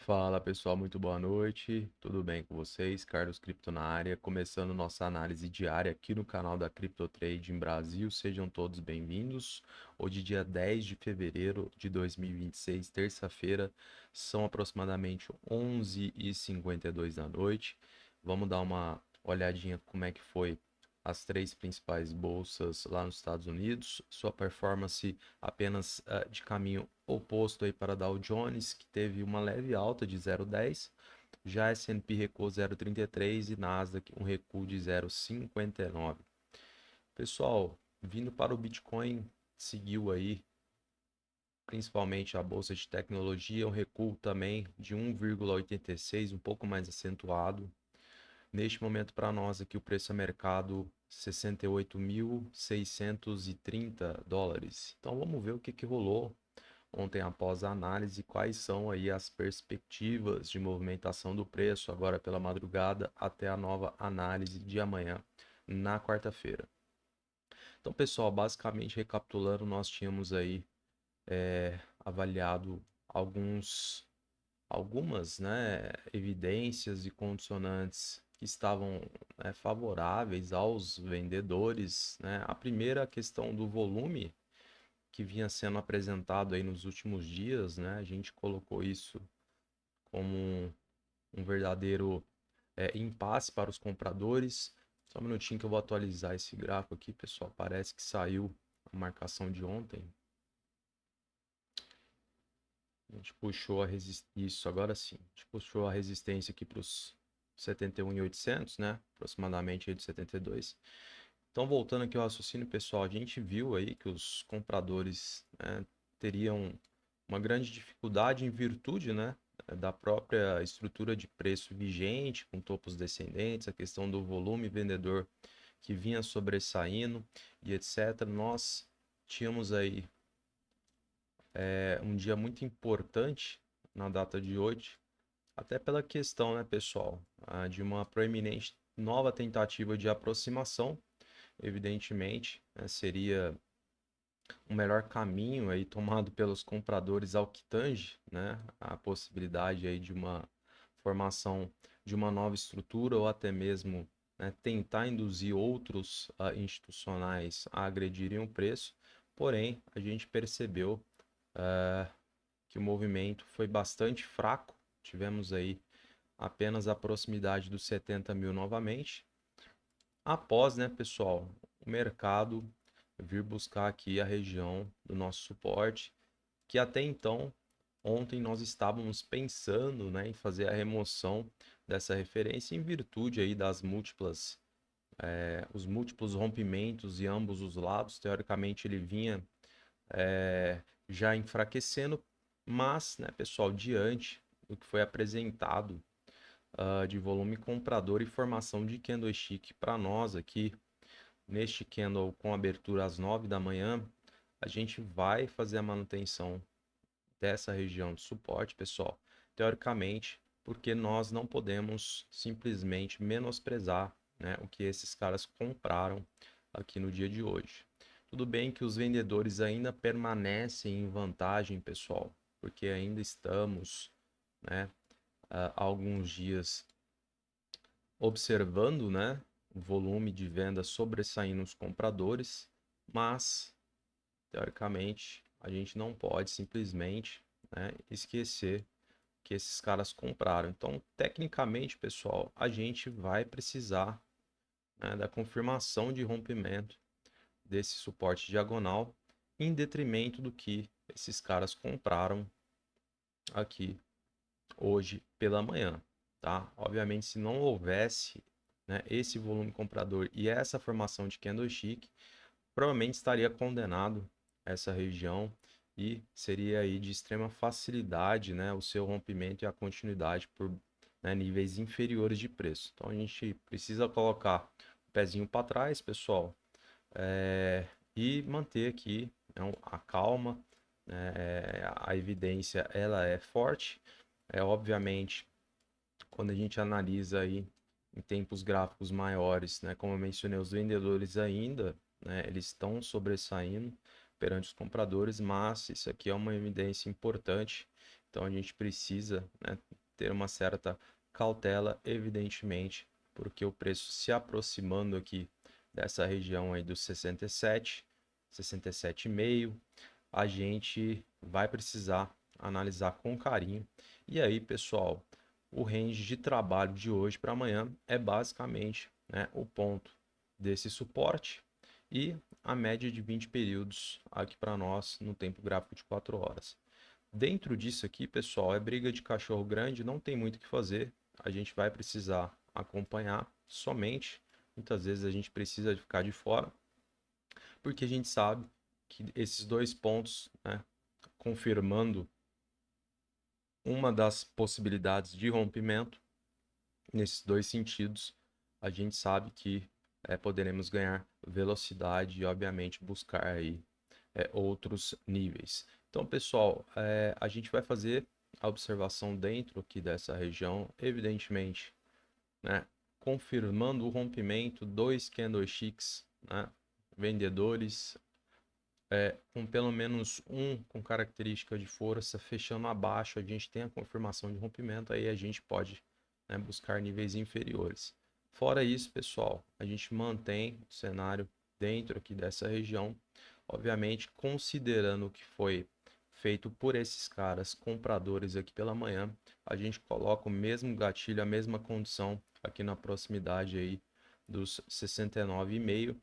Fala pessoal, muito boa noite, tudo bem com vocês? Carlos Cripto na área, começando nossa análise diária aqui no canal da Crypto Trading Brasil, sejam todos bem-vindos. Hoje, dia 10 de fevereiro de 2026, terça-feira, são aproximadamente 11h52 da noite. Vamos dar uma olhadinha como é que foi as três principais bolsas lá nos Estados Unidos, sua performance apenas de caminho oposto aí para Dow Jones, que teve uma leve alta de 0,10, já S&P recuou 0,33 e Nasdaq um recuo de 0,59. Pessoal, vindo para o Bitcoin, seguiu aí principalmente a bolsa de tecnologia, um recuo também de 1,86, um pouco mais acentuado. Neste momento, para nós aqui, o preço a mercado 68.630 dólares. Então vamos ver o que rolou ontem após a análise, quais são aí as perspectivas de movimentação do preço agora pela madrugada até a nova análise de amanhã, na quarta-feira. Então, pessoal, basicamente recapitulando, nós tínhamos aí avaliado algumas, né, evidências e condicionantes que estavam favoráveis aos vendedores, né? A primeira questão do volume que vinha sendo apresentado aí nos últimos dias, né? A gente colocou isso como um verdadeiro impasse para os compradores. Só um minutinho que eu vou atualizar esse gráfico aqui, pessoal. Parece que saiu a marcação de ontem. A gente puxou a resistência. Isso, agora sim. A gente puxou a resistência aqui para os 71.800, né? Aproximadamente aí de 72. Então, voltando aqui ao raciocínio, pessoal, a gente viu aí que os compradores, né, teriam uma grande dificuldade em virtude, né, da própria estrutura de preço vigente, com topos descendentes, a questão do volume vendedor que vinha sobressaindo e etc. Nós tínhamos aí um dia muito importante na data de hoje, até pela questão, né, pessoal, de uma proeminente nova tentativa de aproximação, evidentemente, né, seria o melhor caminho aí tomado pelos compradores ao que tange, né, a possibilidade aí de uma formação de uma nova estrutura ou até mesmo, né, tentar induzir outros institucionais a agredirem o preço. Porém, a gente percebeu que o movimento foi bastante fraco. Tivemos aí apenas a proximidade dos 70 mil novamente. Após, né, pessoal, o mercado vir buscar aqui a região do nosso suporte, que até então, ontem nós estávamos pensando, né, em fazer a remoção dessa referência em virtude aí das os múltiplos rompimentos de ambos os lados. Teoricamente ele vinha já enfraquecendo, mas, né, pessoal, diante do que foi apresentado de volume comprador e formação de candlestick para nós aqui, neste candle com abertura às 9 da manhã, a gente vai fazer a manutenção dessa região de suporte, pessoal, teoricamente, porque nós não podemos simplesmente menosprezar, né, o que esses caras compraram aqui no dia de hoje. Tudo bem que os vendedores ainda permanecem em vantagem, pessoal, porque ainda estamos, né, há alguns dias observando, né, o volume de vendas sobressaindo os compradores, mas teoricamente a gente não pode simplesmente, né, esquecer que esses caras compraram. Então, tecnicamente, pessoal, a gente vai precisar, né, da confirmação de rompimento desse suporte diagonal em detrimento do que esses caras compraram aqui hoje pela manhã, tá? Obviamente, se não houvesse, né, esse volume comprador e essa formação de candlestick, provavelmente estaria condenado essa região e seria aí de extrema facilidade, né, o seu rompimento e a continuidade por, né, níveis inferiores de preço. Então a gente precisa colocar o pezinho para trás, pessoal, e manter aqui, né, a calma, né, a evidência ela é forte, obviamente quando a gente analisa aí em tempos gráficos maiores, né, como eu mencionei, os vendedores ainda, né, eles estão sobressaindo perante os compradores, mas isso aqui é uma evidência importante Então a gente precisa, né, ter uma certa cautela, evidentemente, porque o preço se aproximando aqui dessa região aí dos 67, 67,5, a gente vai precisar analisar com carinho. E aí, pessoal, o range de trabalho de hoje para amanhã é basicamente, né, o ponto desse suporte e a média de 20 períodos aqui para nós no tempo gráfico de 4 horas. Dentro disso aqui, pessoal, é briga de cachorro grande, não tem muito o que fazer. A gente vai precisar acompanhar somente. Muitas vezes a gente precisa ficar de fora, porque a gente sabe que esses dois pontos, né, confirmando uma das possibilidades de rompimento, nesses dois sentidos, a gente sabe que poderemos ganhar velocidade e, obviamente, buscar aí outros níveis. Então, pessoal, a gente vai fazer a observação dentro aqui dessa região, evidentemente, né, confirmando o rompimento, dois candlesticks, né, vendedores, com pelo menos um com característica de força, fechando abaixo, a gente tem a confirmação de rompimento, aí a gente pode, né, buscar níveis inferiores. Fora isso, pessoal, a gente mantém o cenário dentro aqui dessa região, obviamente considerando o que foi feito por esses caras compradores aqui pela manhã, a gente coloca o mesmo gatilho, a mesma condição aqui na proximidade aí dos 69,5,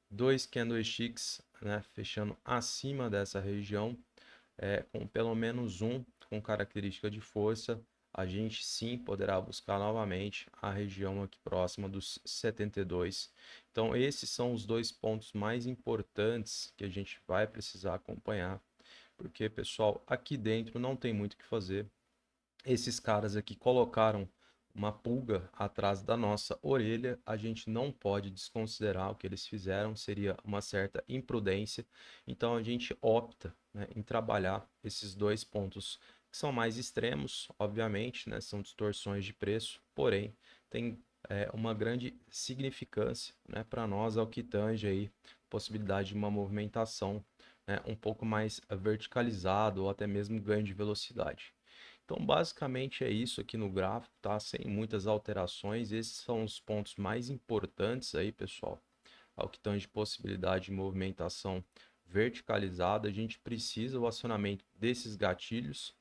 dois candlesticks, né, fechando acima dessa região, com pelo menos um com característica de força, a gente sim poderá buscar novamente a região aqui próxima dos 72. Então esses são os dois pontos mais importantes que a gente vai precisar acompanhar, porque, pessoal, aqui dentro não tem muito o que fazer. Esses caras aqui colocaram uma pulga atrás da nossa orelha, a gente não pode desconsiderar o que eles fizeram, seria uma certa imprudência. Então a gente opta, né, em trabalhar esses dois pontos que são mais extremos, obviamente, né, são distorções de preço, porém tem uma grande significância, né, para nós ao que tange aí possibilidade de uma movimentação, né, um pouco mais verticalizada ou até mesmo ganho de velocidade. Então, basicamente é isso aqui no gráfico, tá? Sem muitas alterações. Esses são os pontos mais importantes aí, pessoal, ao que tange possibilidade de movimentação verticalizada. A gente precisa do acionamento desses gatilhos.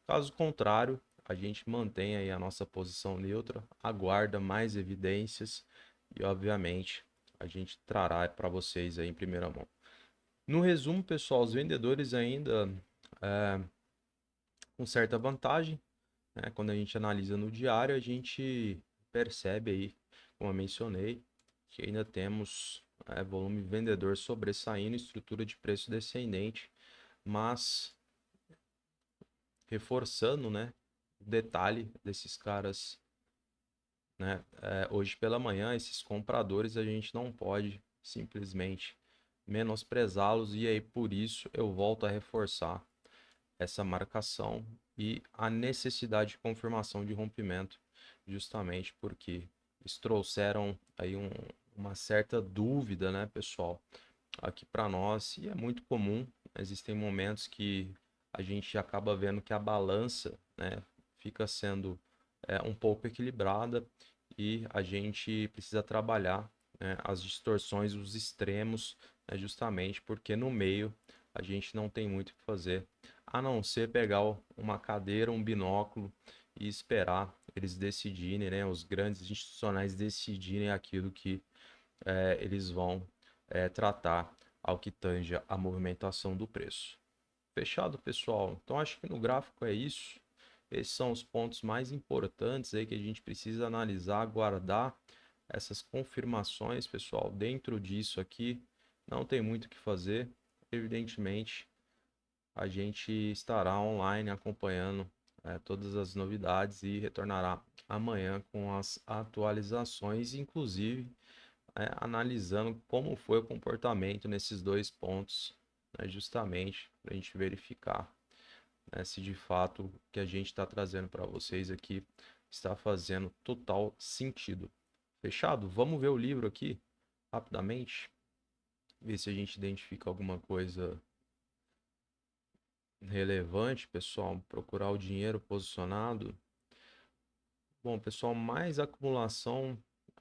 Caso contrário, a gente mantém aí a nossa posição neutra, aguarda mais evidências e, obviamente, a gente trará para vocês aí em primeira mão. No resumo, pessoal, os vendedores ainda com certa vantagem, né? Quando a gente analisa no diário, a gente percebe aí, como eu mencionei, que ainda temos volume vendedor sobressaindo, estrutura de preço descendente, mas reforçando, né, o detalhe desses caras, né, hoje pela manhã, esses compradores, a gente não pode simplesmente menosprezá-los, e aí por isso eu volto a reforçar essa marcação e a necessidade de confirmação de rompimento, justamente porque eles trouxeram aí uma certa dúvida, né, pessoal, aqui para nós, e é muito comum. Existem momentos que a gente acaba vendo que a balança, né, fica sendo um pouco equilibrada e a gente precisa trabalhar, né, as distorções, os extremos, né, justamente porque no meio a gente não tem muito o que fazer, a não ser pegar uma cadeira, um binóculo e esperar eles decidirem, né, os grandes institucionais decidirem aquilo que eles vão tratar ao que tange a movimentação do preço. Fechado, pessoal? Então acho que no gráfico é isso. Esses são os pontos mais importantes aí que a gente precisa analisar, guardar essas confirmações, pessoal. Dentro disso aqui, não tem muito o que fazer. Evidentemente, a gente estará online acompanhando todas as novidades e retornará amanhã com as atualizações, inclusive analisando como foi o comportamento nesses dois pontos, né, justamente para a gente verificar, né, se de fato o que a gente está trazendo para vocês aqui está fazendo total sentido. Fechado? Vamos ver o livro aqui rapidamente, ver se a gente identifica alguma coisa relevante, pessoal, procurar o dinheiro posicionado. Bom, pessoal, mais acumulação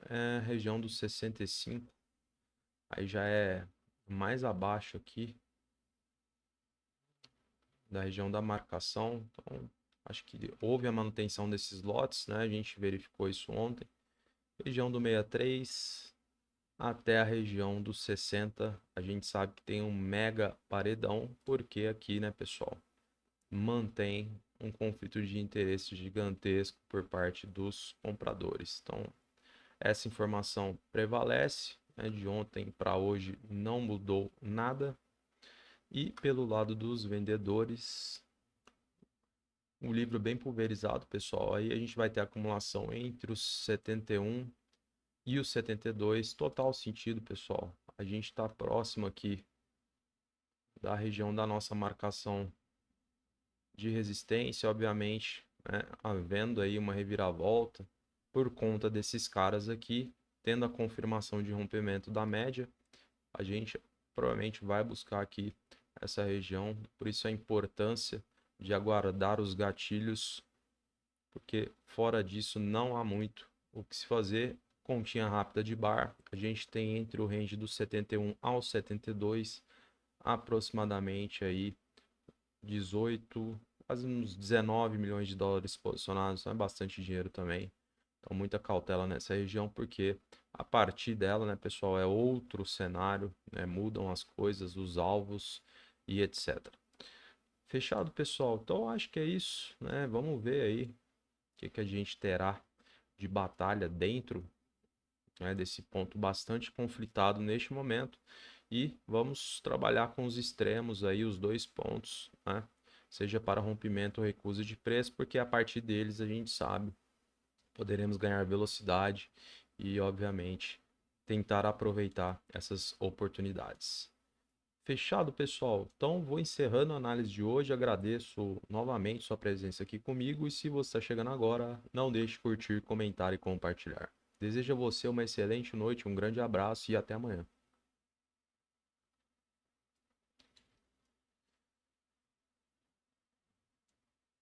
é a região dos 65. Aí já é mais abaixo aqui da região da marcação. Então, acho que houve a manutenção desses lotes, né? A gente verificou isso ontem. Região do 63 até a região dos 60, a gente sabe que tem um mega paredão, porque aqui, né, pessoal, mantém um conflito de interesse gigantesco por parte dos compradores. Então, essa informação prevalece, né, de ontem para hoje não mudou nada. E pelo lado dos vendedores, um livro bem pulverizado, pessoal. Aí a gente vai ter acumulação entre os 71 e os 72. Total sentido, pessoal. A gente está próximo aqui da região da nossa marcação de resistência, obviamente, né, havendo aí uma reviravolta por conta desses caras aqui, tendo a confirmação de rompimento da média, a gente provavelmente vai buscar aqui essa região, por isso a importância de aguardar os gatilhos, porque fora disso não há muito o que se fazer. Continha rápida de bar, a gente tem entre o range dos 71 aos 72, aproximadamente aí 18, quase uns 19 milhões de dólares posicionados, é bastante dinheiro também. Então, muita cautela nessa região, porque a partir dela, né, pessoal, é outro cenário, né, mudam as coisas, os alvos e etc. Fechado, pessoal? Então, acho que é isso, né? Vamos ver aí o que a gente terá de batalha dentro, né, desse ponto bastante conflitado neste momento. E vamos trabalhar com os extremos aí, os dois pontos, né? Seja para rompimento ou recusa de preço, porque a partir deles a gente sabe, poderemos ganhar velocidade e, obviamente, tentar aproveitar essas oportunidades. Fechado, pessoal? Então, vou encerrando a análise de hoje. Agradeço novamente sua presença aqui comigo. E se você está chegando agora, não deixe de curtir, comentar e compartilhar. Desejo a você uma excelente noite, um grande abraço e até amanhã.